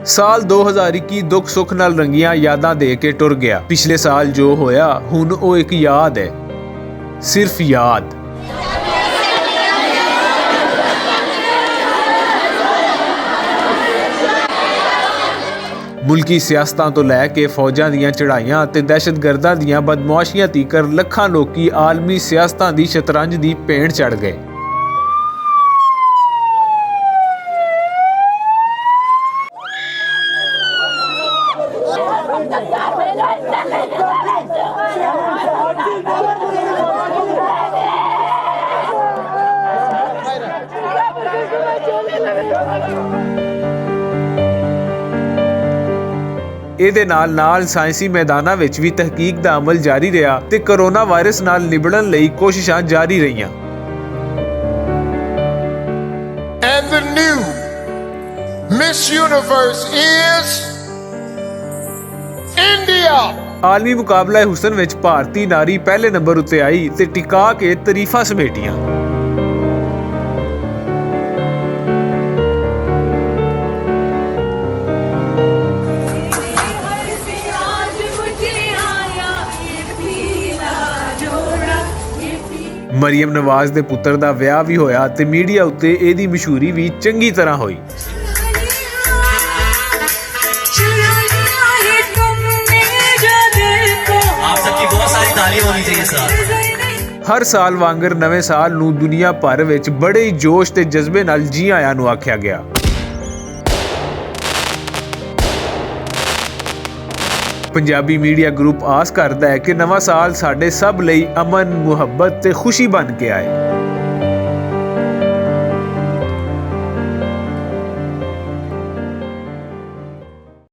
ਸਾਲ 2021 ਦੁੱਖ ਸੁੱਖ ਨਾਲ ਰੰਗੀਆਂ ਯਾਦਾਂ ਦੇ ਕੇ ਟੁਰ ਗਿਆ। ਪਿਛਲੇ ਸਾਲ ਜੋ ਹੋਇਆ ਹੁਣ ਉਹ ਇੱਕ ਯਾਦ ਹੈ, ਸਿਰਫ ਯਾਦ। ਮੁਲਕੀ ਸਿਆਸਤਾਂ ਤੋਂ ਲੈ ਕੇ ਫੌਜਾਂ ਦੀਆਂ ਚੜ੍ਹਾਈਆਂ ਅਤੇ ਦਹਿਸ਼ਤਗਰਦਾਂ ਦੀਆਂ ਬਦਮਾਸ਼ੀਆਂ ਤੀਕਰ ਲੱਖਾਂ ਲੋਕੀ ਆਲਮੀ ਸਿਆਸਤਾਂ ਦੀ ਸ਼ਤਰੰਜ ਦੀ ਭੇਂਟ ਚੜ ਗਏ। ਇਹਦੇ ਨਾਲ ਸਾਇੰਸੀ ਮੈਦਾਨਾਂ ਵਿੱਚ ਵੀ ਤਹਿਕੀਕ ਦਾ ਅਮਲ ਜਾਰੀ ਰਿਹਾ ਤੇ ਕੋਰੋਨਾ ਵਾਇਰਸ ਨਾਲ ਨਿਬੜਨ ਲਈ ਕੋਸ਼ਿਸ਼ਾਂ ਜਾਰੀ ਰਹੀਆਂ। And the new Miss Universe is India। ਆਲਮੀ ਮੁਕਾਬਲਾ ਹੁਸਨ ਵਿੱਚ ਭਾਰਤੀ ਨਾਰੀ ਪਹਿਲੇ ਨੰਬਰ ਉੱਤੇ ਆਈ ਤੇ ਟਿਕਾ ਕੇ ਤਾਰੀਫਾਂ ਸਮੇਟੀਆਂ। ਮਰੀਮ ਨਵਾਜ਼ ਦੇ ਪੁੱਤਰ ਦਾ ਵਿਆਹ ਵੀ ਹੋਇਆ ਤੇ ਮੀਡੀਆ ਉੱਤੇ ਇਹਦੀ ਮਸ਼ਹੂਰੀ ਵੀ ਚੰਗੀ ਤਰ੍ਹਾਂ ਹੋਈ। ਹਰ ਸਾਲ ਵਾਂਗਰ ਨਵੇਂ ਸਾਲ ਨੂੰ ਦੁਨੀਆ ਭਰ ਵਿੱਚ ਬੜੇ ਹੀ ਜੋਸ਼ ਤੇ ਜਜ਼ਬੇ ਨਾਲ ਜੀ ਆਇਆਂ ਨੂੰ ਆਖਿਆ ਗਿਆ। ਪੰਜਾਬੀ ਮੀਡੀਆ ਗਰੁੱਪ ਆਸ ਕਰਦਾ ਹੈ ਕਿ ਨਵਾਂ ਸਾਲ ਸਾਡੇ ਸਭ ਲਈ ਅਮਨ, ਮੁਹੱਬਤ ਤੇ ਖੁਸ਼ੀ ਬਣ ਕੇ ਆਏ।